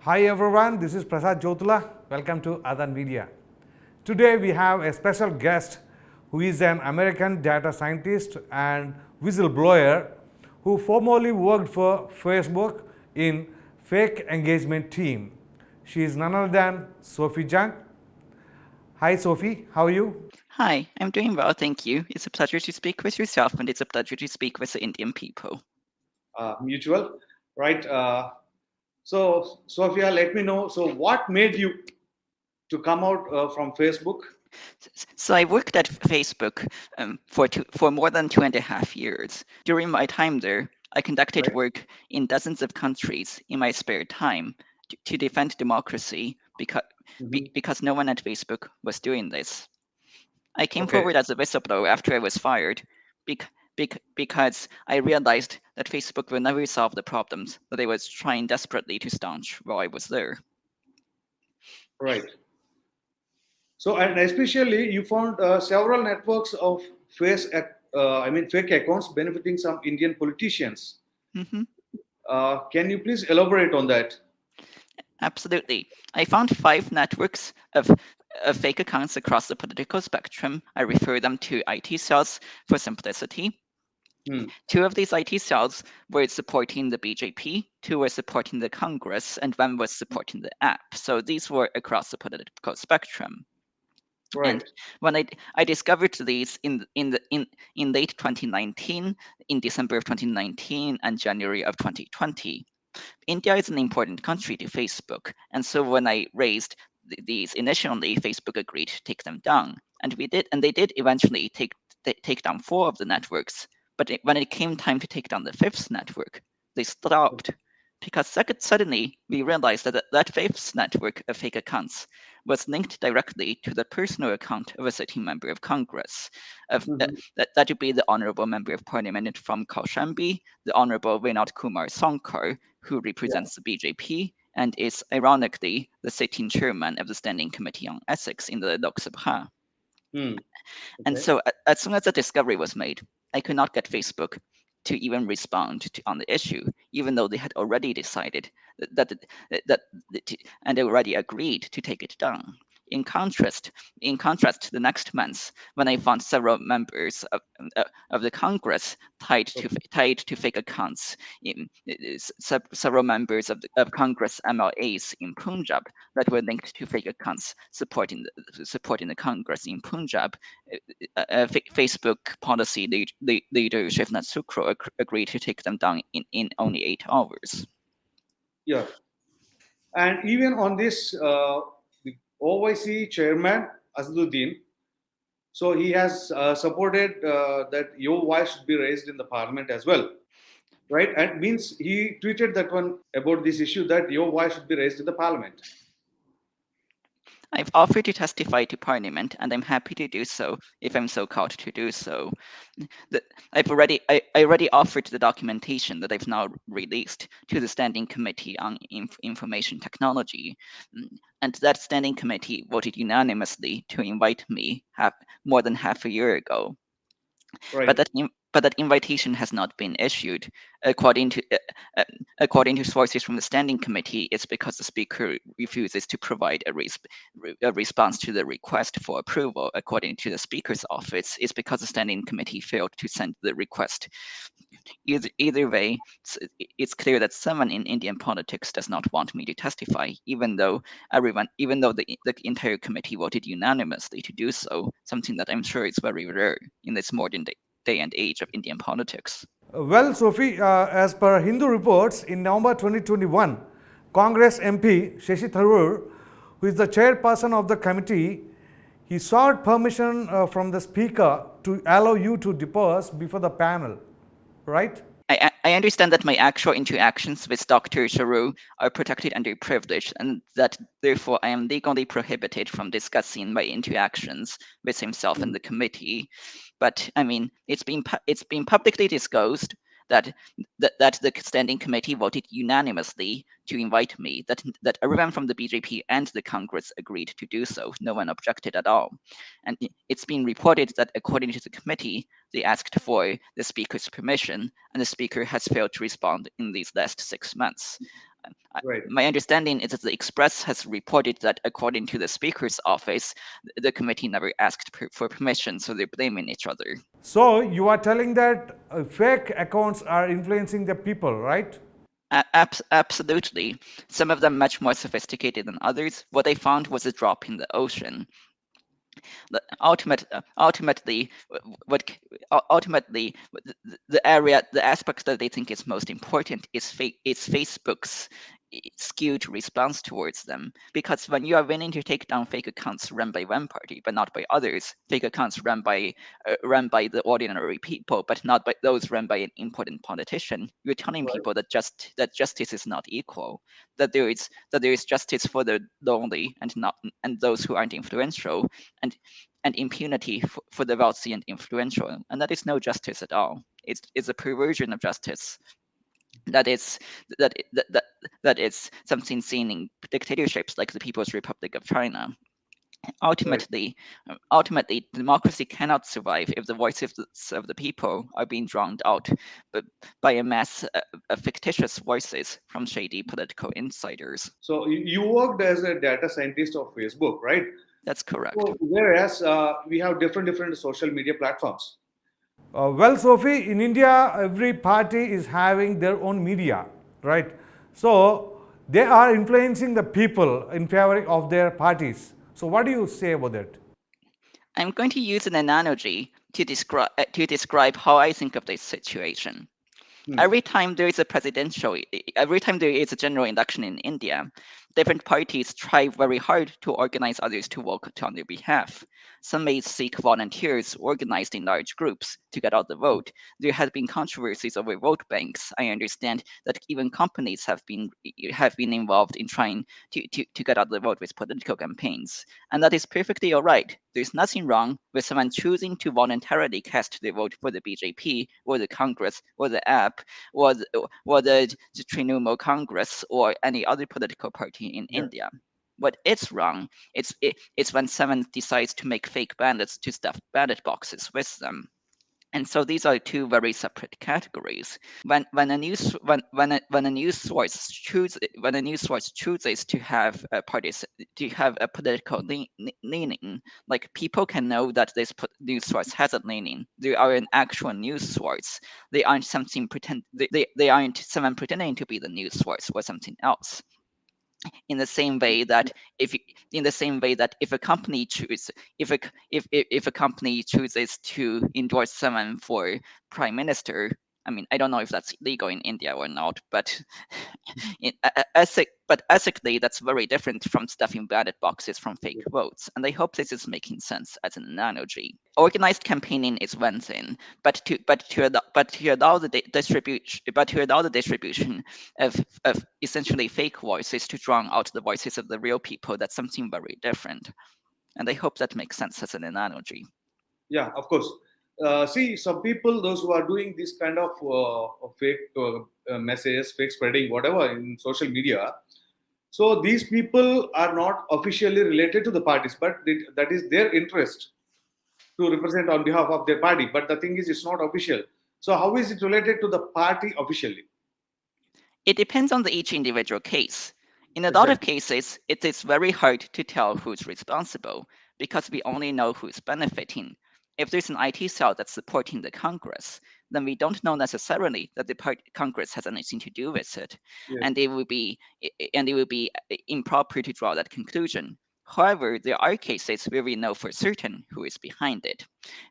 Hi everyone, this is Prasad Jyotula. Welcome to Aadhan Media. Today we have a special guest who is an American data scientist and whistleblower who formerly worked for Facebook in fake engagement team. She is none other than Sophie Zhang. Hi Sophie, how are you? Hi, I'm doing well, thank you. It's a pleasure to speak with yourself, and it's a pleasure to speak with the Indian people. Mutual, right? So, Sophia, let me know. So, what made you to come out from Facebook? So I worked at Facebook for more than 2.5 years. During my time there, I conducted Right. work in dozens of countries in my spare time to defend democracy Hmm. because no one at Facebook was doing this. I came Okay. forward as a whistleblower after I was fired because I realized that Facebook will never solve the problems that I was trying desperately to staunch while I was there. Right. So, and especially you found several networks of fake accounts benefiting some Indian politicians. Mhm. Can you please elaborate on that? Absolutely. I found 5 networks of fake accounts across the political spectrum. I refer them to IT cells for simplicity. Hmm. Two of these IT cells were supporting the BJP, two were supporting the Congress, and one was supporting the app. So these were across the political spectrum. And Right. when I discovered these in late 2019, in December of 2019 and January of 2020, India is an important country to Facebook, and so when I raised these initially, Facebook agreed to take them down, and they did eventually take down 4 of the networks. But when it came time to take down the 5th network, they stopped because suddenly we realized that 5th network of fake accounts was linked directly to the personal account of a sitting member of Congress. Hmm. That would be the honorable member of parliament from Kaushambi, the honorable Vinod Kumar Sankar, who Yeah. represents the BJP and is ironically the sitting chairman of the Standing Committee on Ethics in the Lok Sabha. Hmm. And Okay. so, as soon as the discovery was made, I could not get Facebook to even respond on the issue, even though they had already decided that, that, and they already agreed to take it down. In contrast, the next month, when I found several members of the Congress tied to fake accounts, several members of Congress MLAs in Punjab that were linked to fake accounts supporting the Congress in Punjab, Facebook policy leader Shivnath Sukro agreed to take them down in only 8 hours. Yeah. And even on this, the OIC chairman Asaduddin, so he has supported that your voice should be raised in the parliament as well, right? And means he tweeted that one about this issue that your voice should be raised in the parliament. I've offered to testify to Parliament, and I'm happy to do so if I'm so called to do so. I already offered the documentation that I've now released to the Standing Committee on Information Technology, and that Standing Committee voted unanimously to invite me more than half a year ago. Right. But that invitation has not been issued. According to uh, uh, according to sources from the standing committee, it's because the speaker refuses to provide a response to the request for approval. According to the speaker's office, it's because the standing committee failed to send the request. Either way, it's clear that someone in Indian politics does not want me to testify, even though the entire committee voted unanimously to do so, something that I'm sure is very rare in this modern day and age of Indian politics. Well, Sophie, as per Hindu reports, in November 2021, Congress MP Shashi Tharoor, who is the chairperson of the committee, he sought permission from the speaker to allow you to depose before the panel, right? I understand that my actual interactions with Dr. Sharu are protected under privilege, and that therefore I am legally prohibited from discussing my interactions with himself and Mm. the committee. But I mean, it's been publicly disclosed that that the standing committee voted unanimously to invite me. That everyone from the BJP and the Congress agreed to do so. No one objected at all, and it's been reported that according to the committee, they asked for the speaker's permission, and the speaker has failed to respond in these last 6 months. Right. My understanding is that the Express has reported that according to the Speaker's office, the committee never asked for permission, so they're blaming each other. So you are telling that fake accounts are influencing the people, right? Absolutely. Some of them much more sophisticated than others. What they found was a drop in the ocean. Ultimately, what ultimately the aspect that they think is most important is Facebook's skewed response towards them, because when you are willing to take down fake accounts run by one party but not by others, fake accounts run by the ordinary people but not by those run by an important politician, you're telling Right. people that justice is not equal, that there is justice for the lonely and those who aren't influential, and impunity for the wealthy and influential, and that is no justice at all. It's a perversion of justice that is that is something seen in dictatorships like the People's Republic of China. Right. Ultimately, democracy cannot survive if the voices of the people are being drowned out but by a mass of fictitious voices from shady political insiders. So you worked as a data scientist of Facebook, right? That's correct. So whereas we have different social media platforms. Well, Sophie, in India, every party is having their own media, right? So they are influencing the people in favor of their parties. So what do you say about that? I'm going to use an analogy to describe how I think of this situation. Hmm. Every time there is a general election in India, different parties try very hard to organize others to vote on their behalf. Some may seek volunteers organized in large groups to get out the vote. There have been controversies over vote banks. I understand that even companies have been involved in trying to get out the vote with political campaigns. And that is perfectly all right. There's nothing wrong with someone choosing to voluntarily cast their vote for the BJP or the Congress or the app or the Trinamool Congress or any other political party in Yeah. India. What is wrong, it's when someone decides to make fake ballots to stuff ballot boxes with them. And so these are two very separate categories. When a news source chooses to have a political leaning, like people can know that this news source has a leaning. They are an actual news source. They aren't someone pretending to be the news source or something else. In the same way that if you- in the same way that if a company chooses if a company chooses to endorse someone for prime minister, I mean, I don't know if that's legal in India or not, but but ethically that's very different from stuffing ballot boxes from fake votes, and I hope this is making sense as an analogy. Organized campaigning is one thing, but to allow the distribution of essentially fake voices to drown out the voices of the real people, that's something very different. And I hope that makes sense as an analogy. Yeah, of course. See, some people, those who are doing this kind of fake messages, fake spreading, whatever in social media. So these people are not officially related to the parties, but that is their interest to represent on behalf of their party. But the thing is, it's not official. So how is it related to the party officially? It depends on each individual case. In a lot of Exactly. cases, it is very hard to tell who's responsible because we only know who's benefiting. If there's an IT cell that's supporting the Congress, then we don't know necessarily that the Congress has anything to do with it, Yes. and it would be improper to draw that conclusion. However, there are cases where we know for certain who is behind it.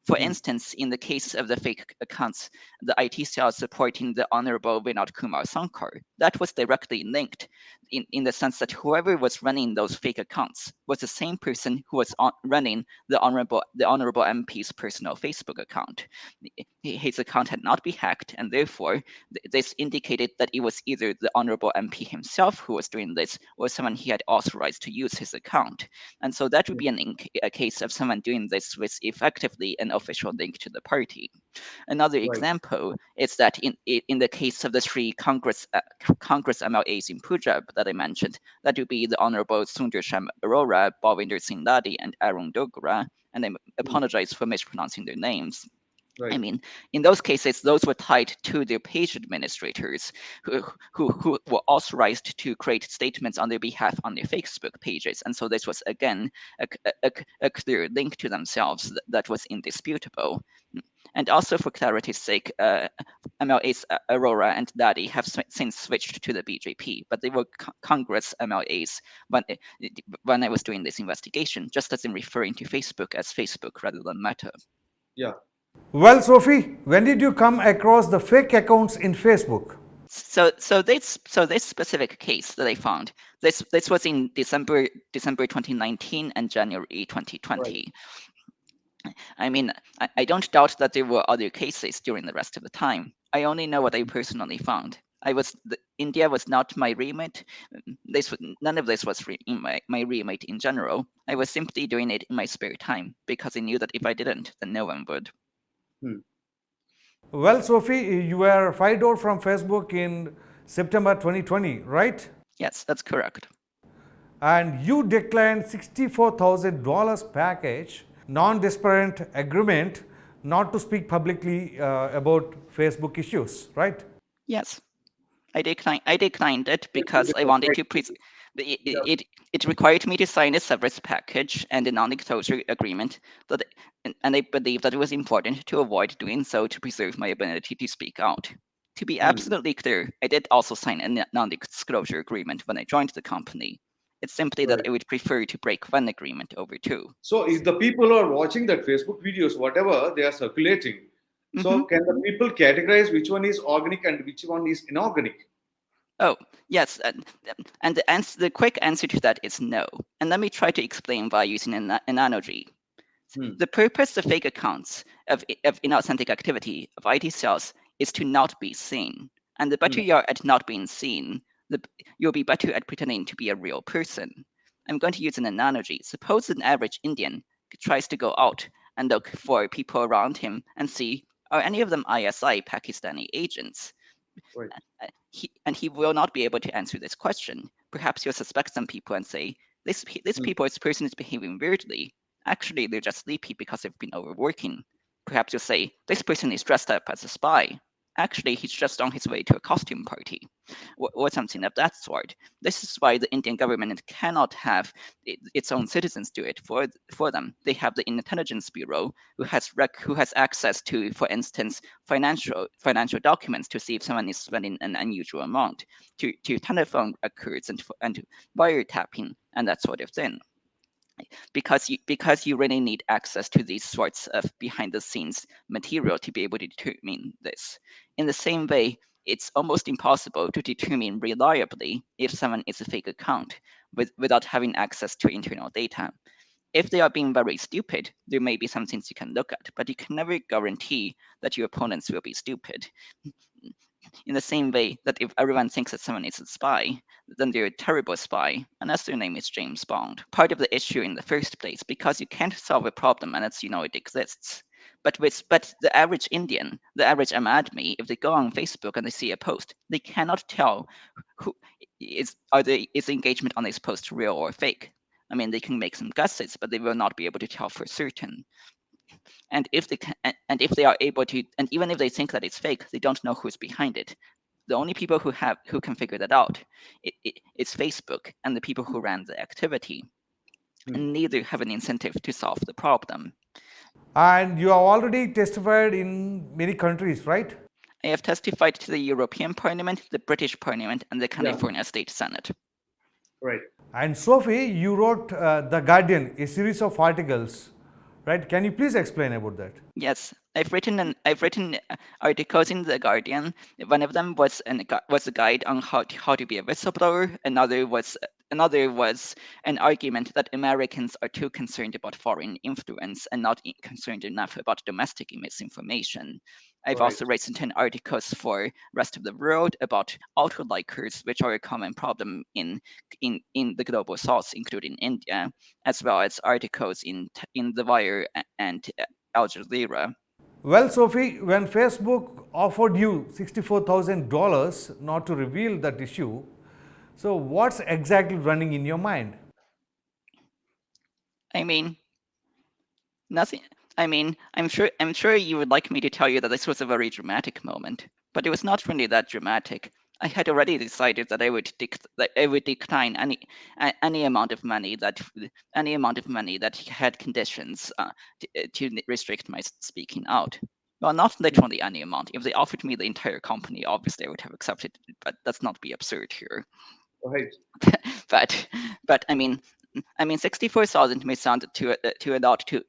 For Hmm. instance, in the case of the fake accounts, the IT cell supporting the Honorable Vinod Kumar Sankar, that was directly linked in the sense that whoever was running those fake accounts was the same person who was running the Honorable MP's personal Facebook account. His account had not been hacked, and therefore this indicated that it was either the Honorable MP himself who was doing this or someone he had authorized to use his account. And so that would be a case of someone doing this with effectively an official link to the party. Another Right. example is that in the case of the three Congress MLAs in Punjab that I mentioned, that would be the Honorable Sundarsham Arora, Balwinder Singh Ladi, and Arun Dogra, and I Hmm. apologize for mispronouncing their names. Right. I mean, in those cases, those were tied to their page administrators who were authorized to create statements on their behalf on their Facebook pages. And so this was, again, a clear link to themselves that was indisputable. And also, for clarity's sake, MLAs Aurora and Daddy have since switched to the BJP, but they were Congress MLAs when I was doing this investigation, just as in referring to Facebook as Facebook rather than Meta. Yeah. Well, Sophie, when did you come across the fake accounts in Facebook? So this specific case that I found, this was in December 2019 and January 2020. I mean, I don't doubt that there were other cases during the rest of the time. I only know what I personally found. India was not my remit. None of this was in my remit in general. I was simply doing it in my spare time because I knew that if I didn't, then no one would. Hmm. Well, Sophie, you were fired out from Facebook in September 2020, right? Yes, that's correct. And you declined $64,000 package, non-disparate agreement not to speak publicly about Facebook issues, right? Yes, I declined it because I wanted to it required me to sign a severance package and a non-disclosure agreement and I believe that it was important to avoid doing so to preserve my ability to speak out. To be absolutely clear, I did also sign a non-disclosure agreement when I joined the company. It's simply that Right. I would prefer to break one agreement over two. So if the people are watching that Facebook videos, whatever they are circulating, so Mhm. can the people categorize which one is organic and which one is inorganic? Oh, yes, and the quick answer to that is no. And let me try to explain by using an analogy. Hmm. The purpose of fake accounts of inauthentic activity of IT cells is to not be seen. And the better Hmm. you are at not being seen, you'll be better at pretending to be a real person. I'm going to use an analogy. Suppose an average Indian tries to go out and look for people around him and see, are any of them ISI Pakistani agents? Right. He will not be able to answer this question. Perhaps you'll suspect some people and say, this Hmm. person is behaving weirdly. Actually, they're just sleepy because they've been overworking. Perhaps you'll say, this person is dressed up as a spy. Actually, he's just on his way to a costume party, or something of that sort. This is why the Indian government cannot have its own citizens do it for them. They have the Intelligence Bureau, who has access to, for instance, financial documents to see if someone is spending an unusual amount, to telephone records and wiretapping and that sort of thing. Because you really need access to these sorts of behind the scenes material to be able to determine this. In the same way, it's almost impossible to determine reliably if someone is a fake account without having access to internal data. If they are being very stupid, there may be some things you can look at, but you can never guarantee that your opponents will be stupid. In the same way that if everyone thinks that someone is a spy, then they're a terrible spy, unless their name is James Bond. Part of the issue in the first place, because you can't solve a problem unless you know it exists. But the average Indian, the average Amadmi, if they go on Facebook and they see a post, they cannot tell who is the engagement on this post real or fake. I mean, they can make some guesses, but they will not be able to tell for certain. And if they are able to, and even if they think that it's fake, they don't know who's behind it. The only people who can figure that out is Facebook and the people who ran the activity, Hmm. and neither have an incentive to solve the problem. And you have already testified in many countries, right? I have testified to the European Parliament, the British Parliament, and the Yeah. California State Senate. Right. And Sophie, you wrote The Guardian, a series of articles, right? Can you please explain about that? Yes, I've written articles in the Guardian. One of them was a guide on how to be a whistleblower. Another was an argument that Americans are too concerned about foreign influence and not concerned enough about domestic misinformation. I've Right. also written articles for rest of the world about autolikers, which are a common problem in the global south, including India, as well as articles in The Wire and Al Jazeera. Well, Sophie, when Facebook offered you $64,000 not to reveal that issue, so what's exactly running in your mind? I mean, nothing. I mean, I'm sure you would like me to tell you that this was a very dramatic moment, but it was not really that dramatic. I had already decided that that I would decline any amount of money that had conditions to restrict my speaking out. Well, not literally any amount. If they offered me the entire company, obviously I would have accepted it, but let's not be absurd here. Right. but I mean, 64,000 may sound to a lot to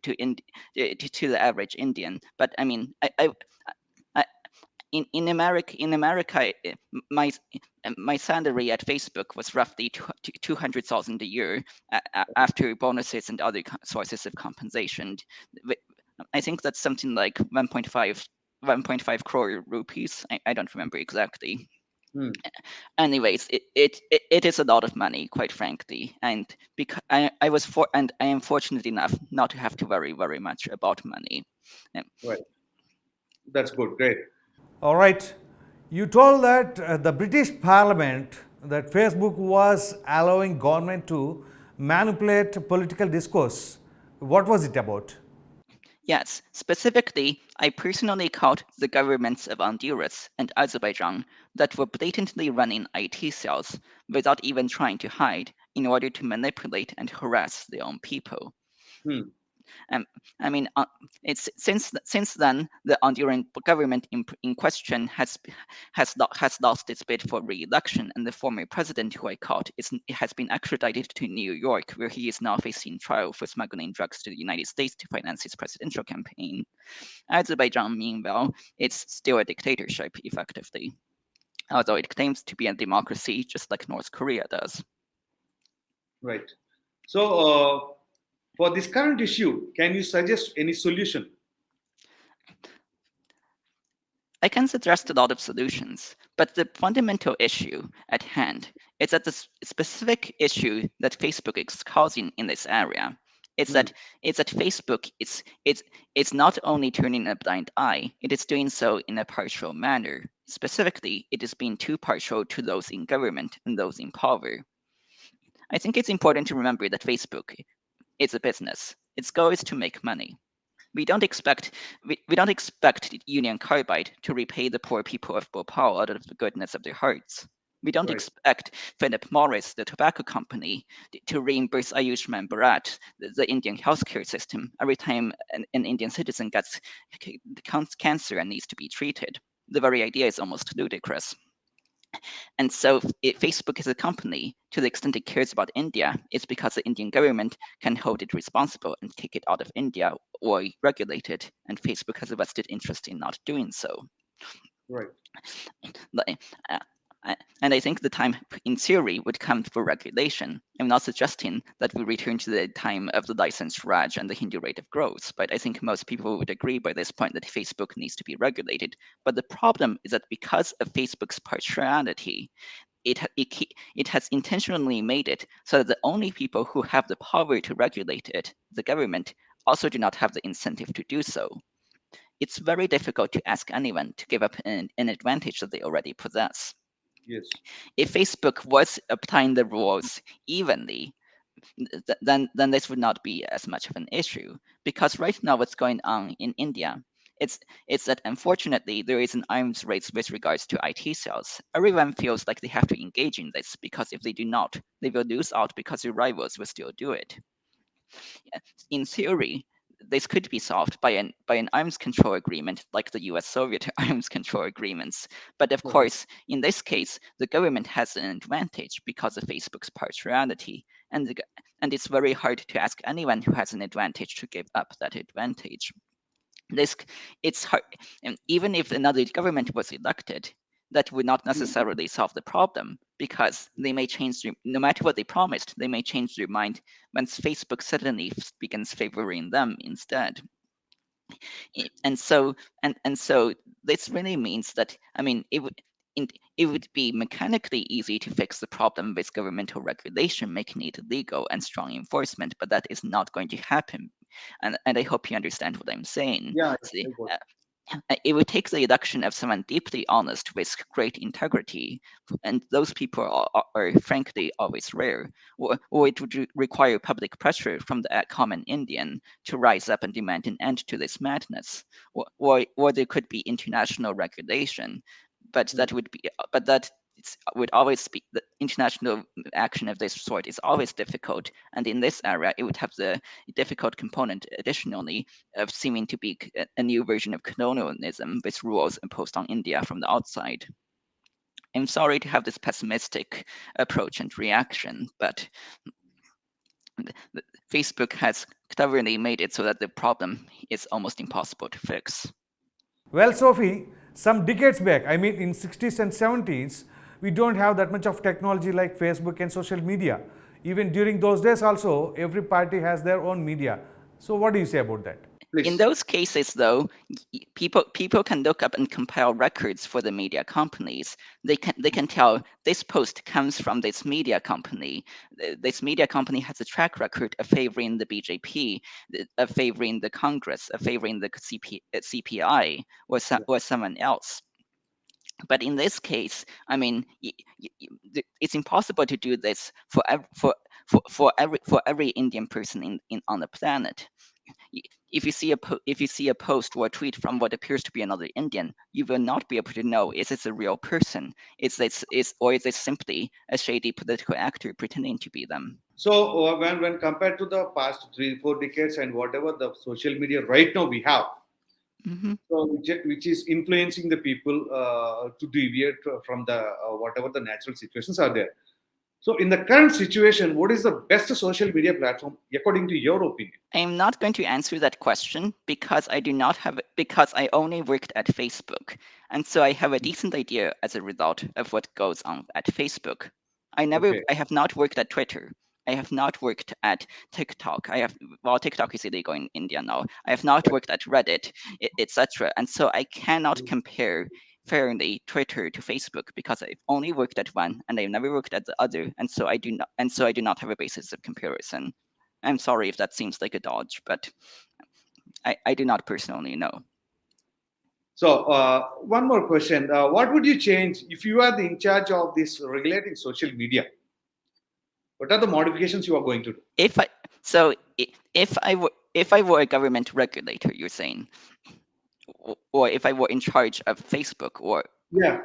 the average Indian, but I mean, I in America, my my salary at Facebook was roughly 200,000 a year after bonuses and other sources of compensation. I think that's something like 1.5 crore rupees. I don't remember exactly. Hmm. Anyways, it is a lot of money, quite frankly, and because I am fortunate enough not to have to worry very much about money. Um, Right. That's good. Great. All right. You told that the British Parliament that Facebook was allowing government to manipulate political discourse. What was it about? Yes, specifically, I personally caught the governments of Honduras and Azerbaijan that were blatantly running IT cells without even trying to hide in order to manipulate and harass their own people. Hmm. Um, I mean, it's since then the Honduran government in question has lost its bid for re-election, and the former president who I caught has been extradited to New York, where he is now facing trial for smuggling drugs to the United States to finance his presidential campaign. Azerbaijan, meanwhile, it's still a dictatorship, effectively, although it claims to be a democracy, just like North Korea does. Right. So, for this current issue, can you suggest any solution? I can suggest a lot of solutions, but the fundamental issue at hand is that the specific issue that Facebook is causing in this area is Hmm. that Facebook it's not only turning a blind eye, it is doing so in a partial manner. Specifically, it is being too partial to those in government and those in power. I think it's important to remember that Facebook is a business. Its goal is to make money. We don't expect Union Carbide to repay the poor people of Bhopal out of the goodness of their hearts. We don't Right. expect Philip Morris, the tobacco company, to reimburse Ayushman Bharat, the Indian healthcare system, every time an Indian citizen gets cancer and needs to be treated. The very idea is almost ludicrous. And so, if Facebook is a company, to the extent it cares about India, it's because the Indian government can hold it responsible and kick it out of India or regulate it, and Facebook has a vested interest in not doing so. Right. Like, uh, and I think the time in theory would come for regulation. I'm not suggesting that we return to the time of the licensed Raj and the Hindu rate of growth, but I think most people would agree by this point that Facebook needs to be regulated. But the problem is that because of Facebook's partiality, it has intentionally made it so that the only people who have the power to regulate it, the government, also do not have the incentive to do so. It's very difficult to ask anyone to give up an advantage that they already possess. Yes. If Facebook was applying the rules evenly, then this would not be as much of an issue. Because right now, what's going on in India, it's it's that unfortunately there is an arms race with regards to IT sales. Everyone feels like they have to engage in this because if they do not, they will lose out because their rivals will still do it. In theory, this could be solved by an arms control agreement like the US Soviet arms control agreements. But of Right. course, in this case, the government has an advantage because of Facebook's partiality, and, and it's very hard to ask anyone who has an advantage to give up that advantage. This it's hard, and even if another government was elected, that would not Hmm. necessarily solve the problem because they may no matter what they promised, they may change their mind once Facebook suddenly begins favoring them instead. And so this really means that I mean it would be mechanically easy to fix the problem with governmental regulation, making it legal and strong enforcement, but that is not going to happen. And I hope you understand what I'm saying. Yeah, See, I got. it would take the election of someone deeply honest with great integrity, and those people are frankly always rare, or it would require public pressure from the common Indian to rise up and demand an end to this madness, or there could be international regulation, but that would be but that would always be the international action of this sort is always difficult, and in this area it would have the difficult component additionally of seeming to be a new version of colonialism with rules imposed on India from the outside. I'm sorry to have this pessimistic approach and reaction, but Facebook has cleverly made it so that the problem is almost impossible to fix. Well, Sophie, some decades back, I mean in 60s and 70s, we don't have that much of technology like Facebook and social media. Even during those days also, every party has their own media. So what do you say about that? In Please. those cases, though, people can look up and compile records for the media companies. They can tell this post comes from this media company. This media company has a track record of favoring the BJP, of favoring the Congress, of favoring the CPI, or someone else. But in this case, I mean, it's impossible to do this for every Indian person on the planet. If you see a post or a tweet from what appears to be another Indian, you will not be able to know is this a real person? Is it simply a shady political actor pretending to be them? So when compared to the past 3-4 decades and whatever the social media right now we have, Hmm. so which is influencing the people to deviate from the whatever the natural situations are there. So in the current situation, what is the best social media platform according to your opinion? I am not going to answer that question because because I only worked at Facebook, and so I have a decent idea as a result of what goes on at Facebook. Okay. I have not worked at Twitter. I have not worked at TikTok. TikTok is illegal in India now. I have not worked at Reddit, etc. And so I cannot compare fairly Twitter to Facebook because I've only worked at one and I've never worked at the other, and so I do not have a basis of comparison. I'm sorry if that seems like a dodge, but I do not personally know. So one more question: what would you change if you are in charge of this regulating social media? What are the modifications you are going to do? If I so if I were a government regulator, you're saying, or if I were in charge of Facebook, or Yeah,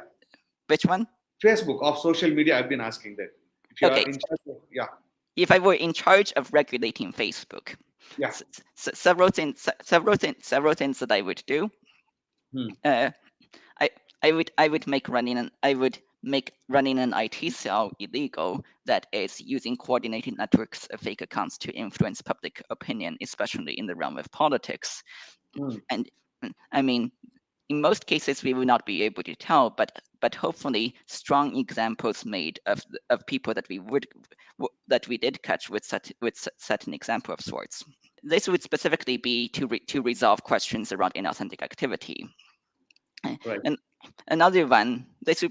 which one? Facebook of social media. I've been asking that. If you are Okay, in charge of, yeah, if I were in charge of regulating Facebook, yeah. several things that I would do. Hmm. Uh, I would make running an IT cell illegal that is using coordinated networks of fake accounts to influence public opinion, especially in the realm of politics. Hmm. And I mean, in most cases, we will not be able to tell, but hopefully, strong examples made of people that we did catch with such an example of sorts. This would specifically be to resolve questions around inauthentic activity. Right. And another one, this is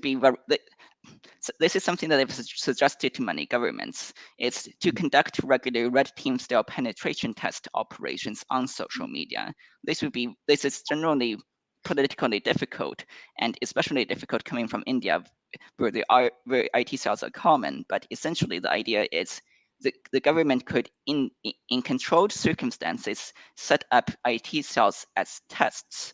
something that I've suggested to many governments. It's to conduct regular red team style penetration test operations on social media. This is generally politically difficult, and especially difficult coming from India, where IT cells are common. But essentially, the idea is the government could, in controlled circumstances, set up IT cells as tests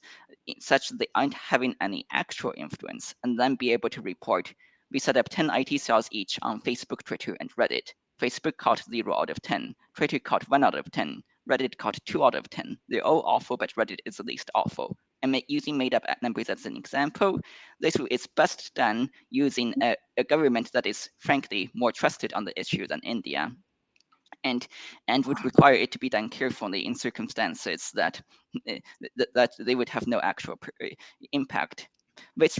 such that they aren't having any actual influence, and then be able to report. We set up 10 IT cells each on Facebook, Twitter, and Reddit. Facebook caught 0 out of 10. Twitter caught 1 out of 10. Reddit caught 2 out of 10. They're all awful, but Reddit is the least awful. And using made up numbers as an example, this is best done using a government that is frankly more trusted on the issue than India, and would require it to be done carefully in circumstances that that they would have no actual impact. With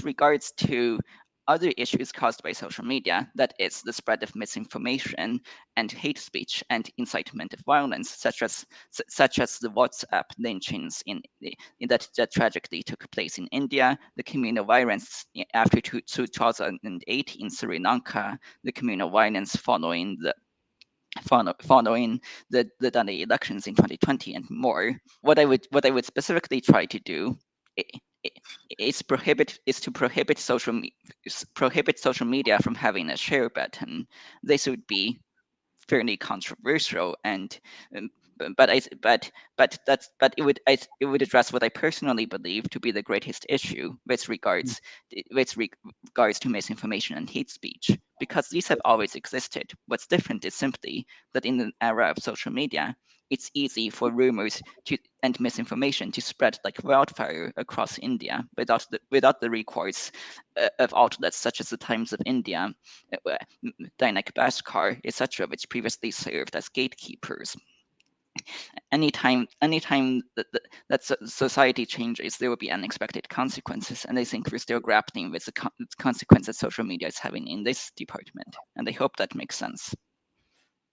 regards to other issues caused by social media, that is the spread of misinformation and hate speech and incitement of violence, such as the WhatsApp lynchings that tragically took place in India, the communal violence after 2008 in Sri Lanka, the communal violence following following the Dundee elections in 2020 and more. What I would specifically try to do is to prohibit social media from having a share button. This would be fairly controversial, and um, but I but it would address what I personally believe to be the greatest issue with regards to misinformation and hate speech, because these have always existed. What's different is simply that in the era of social media, it's easy for rumors and misinformation to spread like wildfire across India without the recourse of outlets such as the Times of India, uh, Dainik Bhaskar, etc., which previously served as gatekeepers. Anytime that society changes, there will be unexpected consequences, and I think we're still grappling with the consequences social media is having in this department, and I hope that makes sense.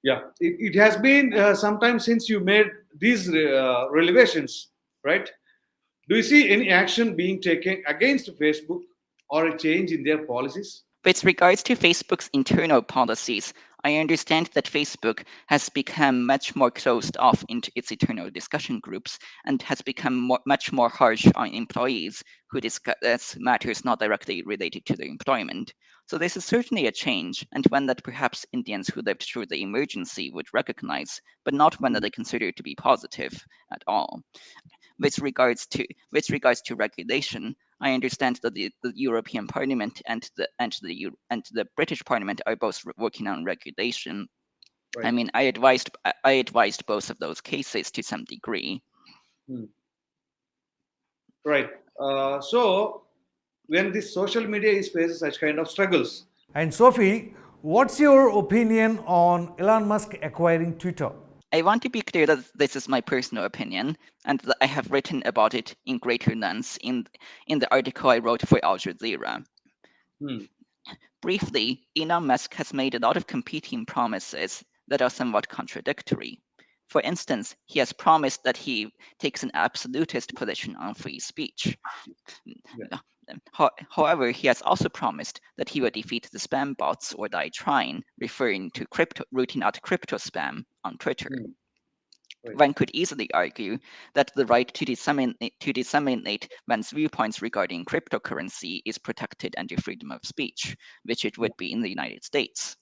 Yeah, it has been some time since you made these revelations, right? Do you see any action being taken against Facebook or a change in their policies? With regards to Facebook's internal policies, I understand that Facebook has become much more closed off into its internal discussion groups and has become much more harsh on employees who discuss matters not directly related to their employment. So this is certainly a change, and one that perhaps Indians who lived through the emergency would recognize, but not one that I consider to be positive at all. With regards to regulation, I understand that the European Parliament and the British Parliament are both working on regulation. I Right. mean, I advised both of those cases to some degree. Hmm. Right. So when this social media is faces such kind of struggles. And Sophie, what's your opinion on Elon Musk acquiring Twitter? I want to be clear that this is my personal opinion, and that I have written about it in greater length in the article I wrote for Al Jazeera. Hmm. Briefly, Elon Musk has made a lot of competing promises that are somewhat contradictory. For instance, he has promised that he takes an absolutist position on free speech. Yeah. However, he has also promised that he will defeat the spam bots or die trying, referring to rooting out crypto spam on Twitter. Hmm. Right. One could easily argue that the right to disseminate one's viewpoints regarding cryptocurrency is protected under freedom of speech, which it would be in the United States.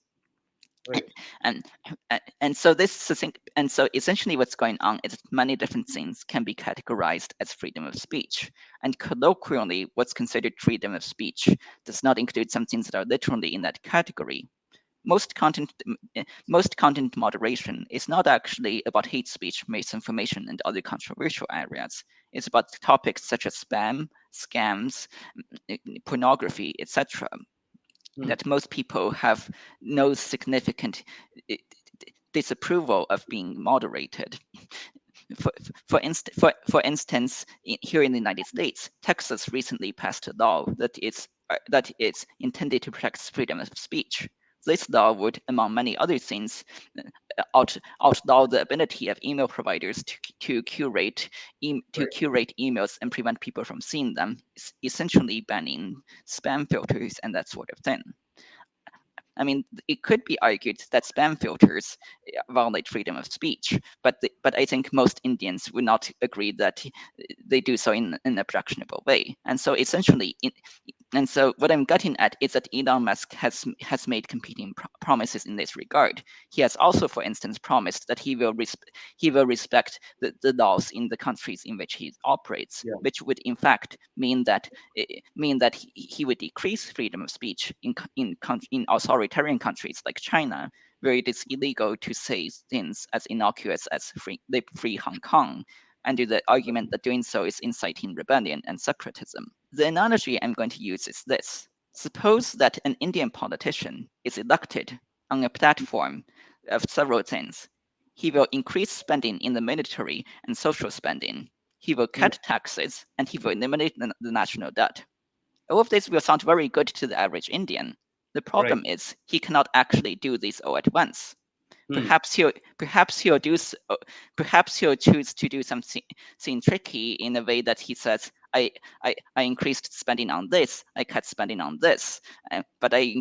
Right. And and so essentially what's going on is that many different things can be categorized as freedom of speech. And colloquially, what's considered freedom of speech does not include some things that are literally in that category. Most content moderation is not actually about hate speech, misinformation, and other controversial areas. It's about topics such as spam, scams, pornography, etc., Hmm. that most people have no significant eh, disapproval of being moderated. For instance, here in the United States, Texas recently passed a law that is intended to protect freedom of speech. This law would, among many other things, outlaw the ability of email providers to Right. curate emails and prevent people from seeing them, essentially banning spam filters and that sort of thing. I mean, it could be argued that spam filters violate freedom of speech, but I think most Indians would not agree that they do so in a objectionable way. And so essentially, and so what I'm getting at is that Elon Musk has made competing promises in this regard. He has also, for instance, promised that he will respect the laws in the countries in which he operates, Yeah. which would in fact mean that he would decrease freedom of speech in authoritarian countries like China, where it is illegal to say things as innocuous as free Hong Kong, under the argument that doing so is inciting rebellion and separatism. The analogy I'm going to use is this. Suppose that an Indian politician is elected on a platform of several things. He will increase spending in the military and social spending. He will Hmm. cut taxes, and he will eliminate the national debt. All of this will sound very good to the average Indian. The Right. problem is he cannot actually do this all at once. Perhaps he'll choose to do something tricky in a way that he says, I increased spending on this, I cut spending on this, but I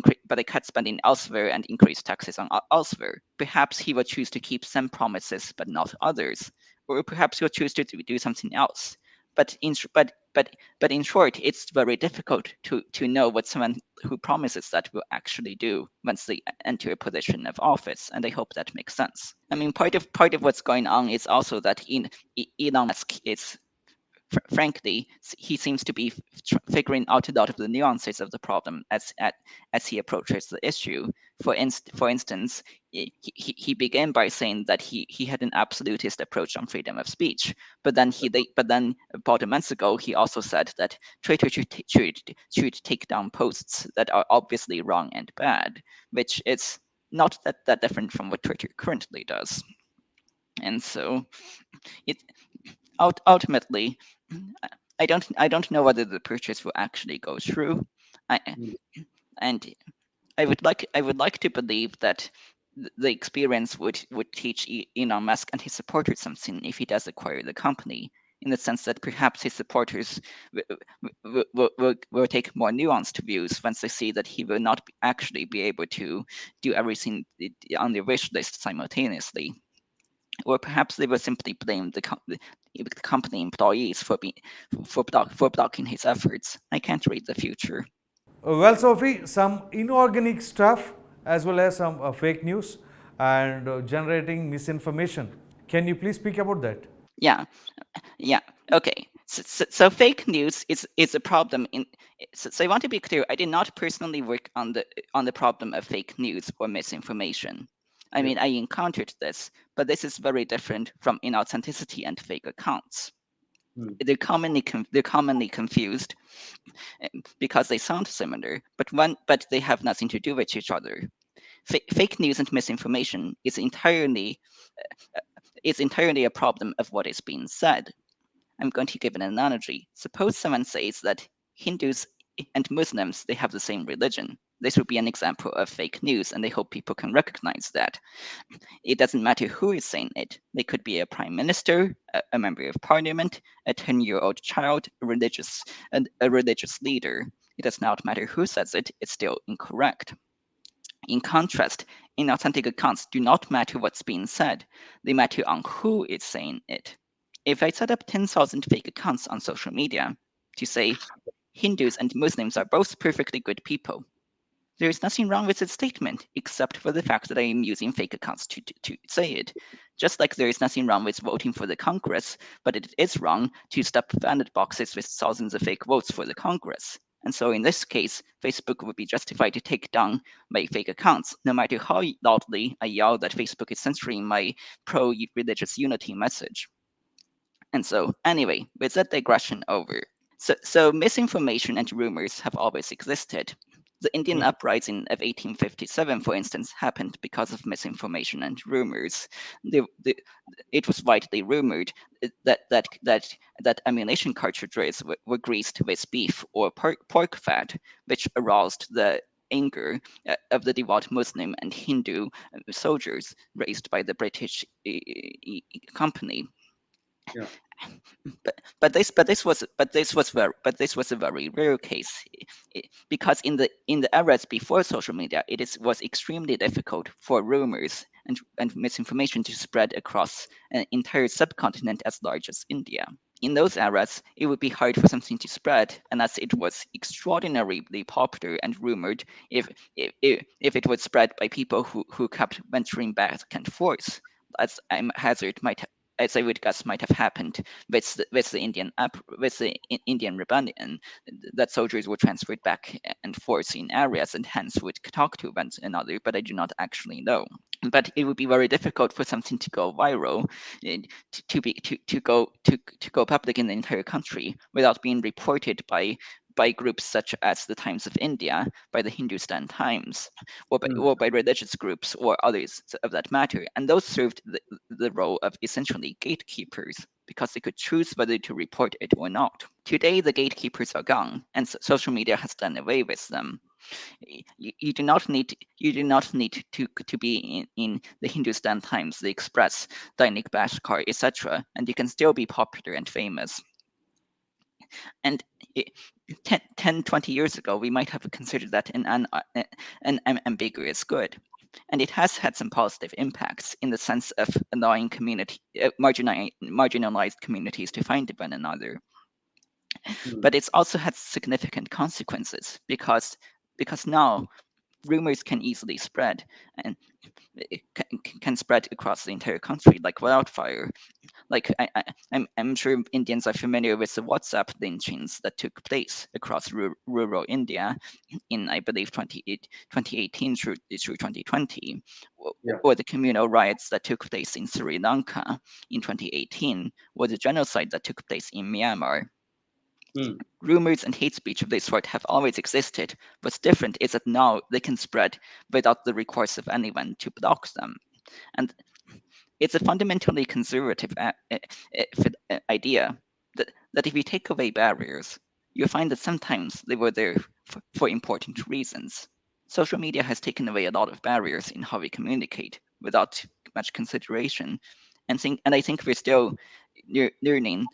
cut spending elsewhere and increased taxes on elsewhere. Perhaps he will choose to keep some promises but not others, or perhaps he'll choose to do something else. But in short, it's very difficult to know what someone who promises that will actually do once they enter a position of office, and I hope that makes sense. I mean, part of what's going on is also that Elon Musk is frankly, he seems to be figuring out a lot of the nuances of the problem as he approaches the issue. For instance, he began by saying that he had an absolutist approach on freedom of speech, but then about a month ago he also said that Twitter should take down posts that are obviously wrong and bad, which is not that different from what Twitter currently does. And so it ultimately, I don't know whether the purchase will actually go through. I, and I would like to believe that the experience would teach Elon Musk and his supporters something if he does acquire the company, in the sense that perhaps his supporters will take more nuanced views once they see that he will not actually be able to do everything on their wish list simultaneously. Or perhaps they will simply blame the company employees for blocking his efforts. I can't read the future. Well, Sophie, some inorganic stuff as well as some fake news and generating misinformation. Can you please speak about that? Yeah, okay. So fake news is a problem in. So I want to be clear. I did not personally work on the problem of fake news or misinformation. I mean, I encountered this, but this is very different from inauthenticity and fake accounts. They're commonly confused because they sound similar, but they have nothing to do with each other. Fake news and misinformation is entirely a problem of what is being said. I'm going to give an analogy. Suppose someone says that Hindus and Muslims, they have the same religion. This would be an example of fake news, and I hope people can recognize that. It doesn't matter who is saying it. They could be a prime minister, a member of parliament, a 10-year-old child, a religious leader. It does not matter who says it, it's still incorrect. In contrast, inauthentic accounts do not matter what's being said, they matter on who is saying it. If I set up 10,000 fake accounts on social media to say Hindus and Muslims are both perfectly good people, there is nothing wrong with this statement except for the fact that I am using fake accounts to say it. Just like there is nothing wrong with voting for the Congress, but it is wrong to stuff ballot boxes with thousands of fake votes for the Congress. And so in this case, Facebook would be justified to take down my fake accounts, no matter how loudly I yell that Facebook is censoring my pro-religious unity message. And so, anyway, with that digression over. So misinformation and rumors have always existed. The Indian uprising of 1857, for instance, happened because of misinformation and rumors. It was widely rumored that ammunition cartridges were greased with beef or pork fat, which aroused the anger of the devout Muslim and Hindu soldiers raised by the British company. Yeah. But this was a very rare case, because in the eras before social media, was extremely difficult for rumors and misinformation to spread across an entire subcontinent as large as India. In those eras, it would be hard for something to spread unless it was extraordinarily popular and rumored. If it was spread by people who kept venturing back and forth, as as I would guess might have happened with the Indian rebellion, that soldiers were transferred back and forth in areas and hence would talk to one another, but I do not actually know. But it would be very difficult for something to go viral, to go public in the entire country without being reported by groups such as the Times of India, by the Hindustan Times, or by religious groups or others of that matter. And those served the role of essentially gatekeepers, because they could choose whether to report it or not. Today, the gatekeepers are gone, and social media has done away with them. You do not need to be in the Hindustan Times, the Express, Dainik Bhaskar, etc., and you can still be popular and famous. And 10, 20 years ago, we might have considered that an ambiguous good. And it has had some positive impacts in the sense of allowing marginalized communities to find one another. Hmm. But it's also had significant consequences because now rumors can easily spread, and it can spread across the entire country like wildfire. Like I'm sure Indians are familiar with the WhatsApp lynchings that took place across rural India in, I believe, 2018 through 2020, Yeah. or the communal riots that took place in Sri Lanka in 2018, or the genocide that took place in Myanmar. Hmm. Rumors and hate speech of this sort have always existed. What's different is that now they can spread without the recourse of anyone to block them. And it's a fundamentally conservative idea that if you take away barriers, you find that sometimes they were there for important reasons. Social media has taken away a lot of barriers in how we communicate without much consideration, and I think we're still learning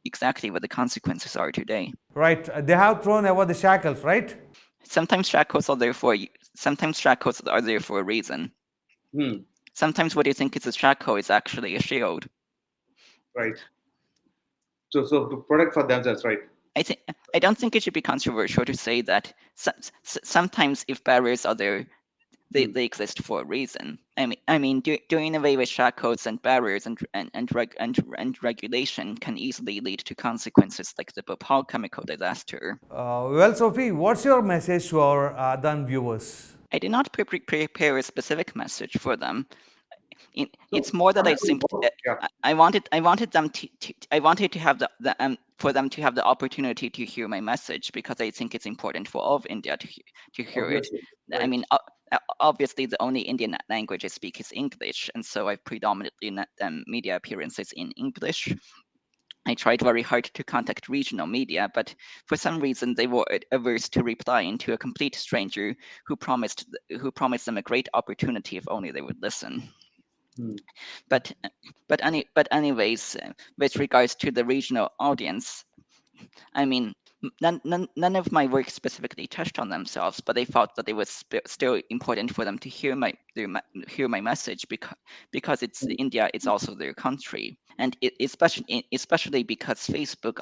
exactly what the consequences are today. Right. They have thrown away the shackles, right? Sometimes shackles are there for sometimes shackles are there for a reason. Hmm. Sometimes what you think is a shackle is actually a shield. Right. So to protect for themselves, right? I don't think it should be controversial to say that sometimes if barriers are there, Hmm. they exist for a reason. I mean, doing away with shackles and barriers and regulation can easily lead to consequences like the Bhopal chemical disaster. Well, Sophie, what's your message to our Aadhan viewers? I did not prepare a specific message for them. So It's more that I honestly, simply yeah. I wanted them I wanted to have for them to have the opportunity to hear my message, because I think it's important for all of India to hear it. Obviously, I right. mean, obviously the only Indian language I speak is English, and so I've predominantly done media appearances in English. I tried very hard to contact regional media, but for some reason they were averse to replying to a complete stranger who promised them a great opportunity if only they would listen. Hmm. But but anyways, with regards to the regional audience, I mean, none of my work specifically touched on themselves, but they felt that it was still important for them to hear hear my message, because it's Hmm. India, it's also their country, and especially because Facebook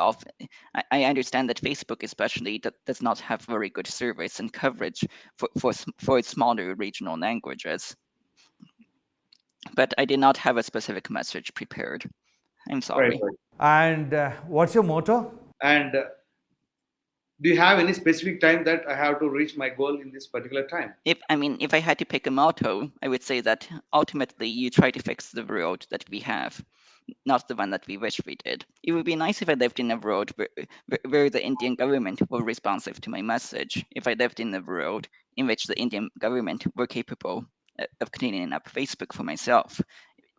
I understand that Facebook especially does not have very good service and coverage for smaller regional languages. But I did not have a specific message prepared. I'm Right, sorry. right. And what's your motto? And do you have any specific time that I have to reach my goal in this particular time? If I had to pick a motto, I would say that ultimately you try to fix the world that we have, not the one that we wish we did. It would be nice if I lived in a world where the Indian government were responsive to my message. If I lived in a world in which the Indian government were capable of cleaning up Facebook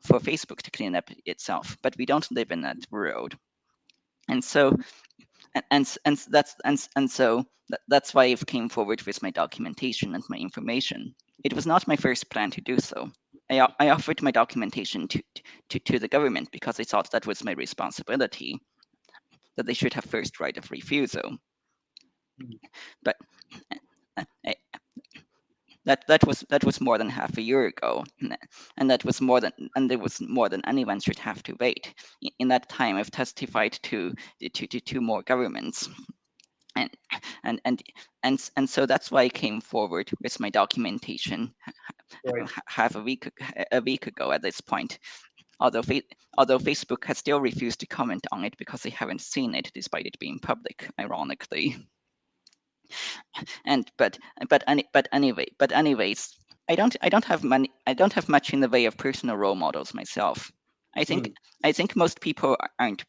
for Facebook to clean up itself. But we don't live in that world, and so that's why I came forward with my documentation and my information. It was not my first plan to do so. I offered my documentation to the government because I thought that was my responsibility, that they should have first right of refusal. Hmm. But uh, uh, that was more than half a year ago, and there was more than anyone should have to wait. In that time, I've testified to two more governments, and and and and so that's why I came forward with my documentation Right. half a week ago at this point. Although although Facebook has still refused to comment on it because they haven't seen it, despite it being public, ironically. And but anyways, I don't have much in the way of personal role models myself. I Hmm. think I think most people aren't.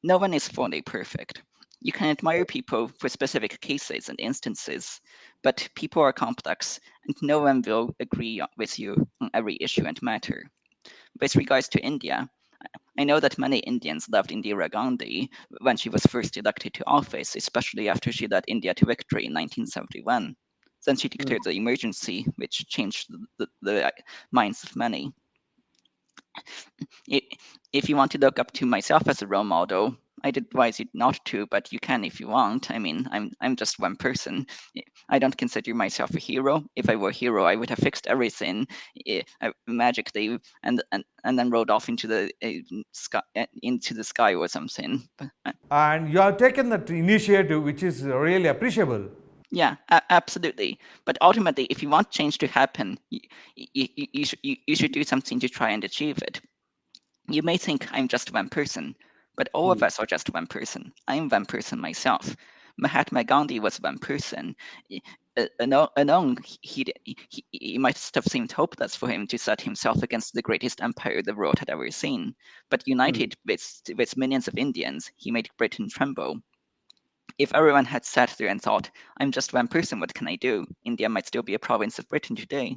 No one is fully perfect. You can admire people for specific cases and instances, but people are complex, and no one will agree with you on every issue and matter. With regards to India, I know that many Indians loved Indira Gandhi when she was first elected to office, especially after she led India to victory in 1971. Then she declared the emergency, which changed the minds of many. If you want to look up to myself as a role model, I'd advise you not to, but you can if you want. I mean, I'm just one person. I don't consider myself a hero. If I were a hero, I would have fixed everything magically and then rode off into the sky or something. And you have taken that initiative, which is really appreciable. Yeah, absolutely. But ultimately, if you want change to happen, you should do something to try and achieve it. You may think I'm just one person, but all of us are just one person. I'm one person myself. Mahatma Gandhi was one person. Alone, he must have seemed hopeless for him to set himself against the greatest empire the world had ever seen. But united with millions of Indians, he made Britain tremble. If everyone had sat there and thought, I'm just one person, what can I do? India might still be a province of Britain today.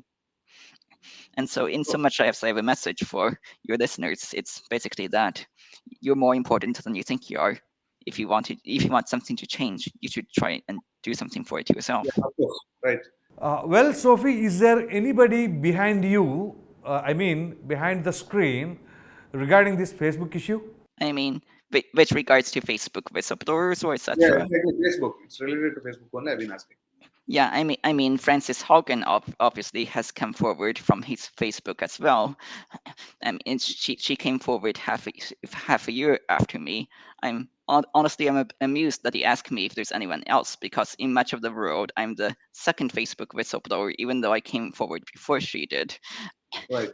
And so, in so much as I have a message for your listeners, it's basically that you're more important than you think you are. If you want something to change, you should try and do something for it yourself. Yeah, of course. Right. Well, Sophie, is there anybody behind you, I mean, behind the screen, regarding this Facebook issue? I mean, with regards to Facebook whistleblowers or Yeah, etc. exactly. Facebook. It's related to Facebook only. I've been asking. Yeah, I mean, Frances Haugen obviously has come forward from his Facebook as well. And she came forward half a year after me. Honestly, I'm amused that he asked me if there's anyone else, because in much of the world, I'm the second Facebook whistleblower, even though I came forward before she did. Right.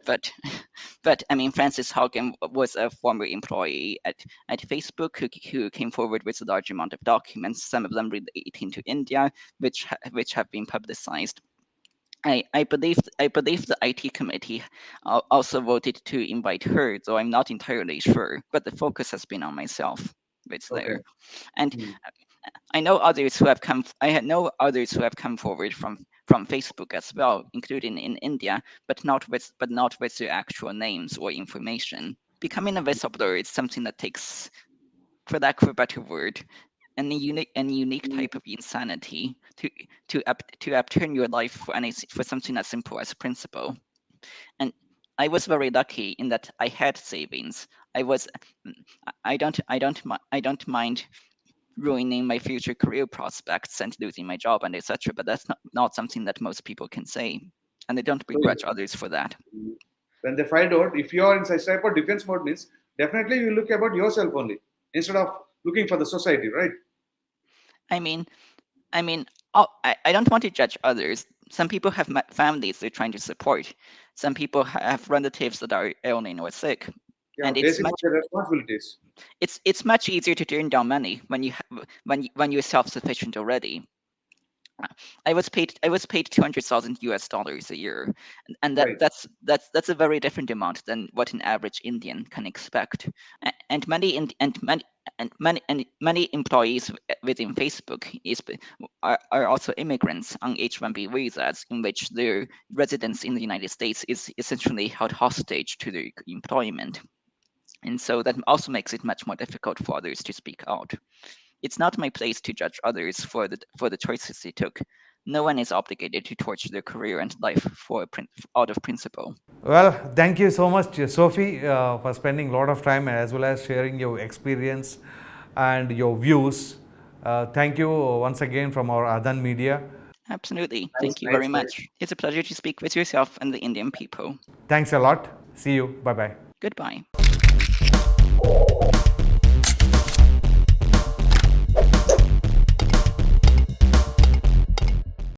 But I mean, Frances Haugen was a former employee at Facebook who came forward with a large amount of documents, some of them relating to India, which have been publicized. I believe the IT committee also voted to invite her, though I'm not entirely sure. But the focus has been on myself. It's Okay. there, and Hmm. I know others who have come. I know others who have come forward from Facebook as well, including in India, but not with their actual names or information. Becoming a whistleblower is something that takes, for lack of a better word, a unique type of insanity to upturn your life for something as simple as principle. And I was very lucky in that I had savings. I was I don't mind ruining my future career prospects and losing my job and etc. But that's not something that most people can say, and I don't So begrudge others for that. when they find out, if you are in such type of defense mode, means definitely you look about yourself only instead of looking for the society, right? I mean, I don't want to judge others. Some people have families they're trying to support. Some people have relatives that are ailing or sick, Yeah, and based on their responsibilities. it's much easier to turn down money when you have when you're self-sufficient already. I was paid 200,000 US dollars a year, and Right. that's a very different amount than what an average Indian can expect. And many employees within Facebook are also immigrants on H-1B visas, in which their residence in the United States is essentially held hostage to their employment. And so that also makes it much more difficult for others to speak out. It's not my place to judge others for the choices they took. No one is obligated to torture their career and life out of principle. Well, thank you so much, Sophie, for spending a lot of time as well as sharing your experience and your views. Thank you once again from our Aadhan Media. Absolutely. Nice, Thank you very nice, nice. much. It's a pleasure to speak with yourself and the Indian people. Thanks a lot. See you. Bye bye. Goodbye.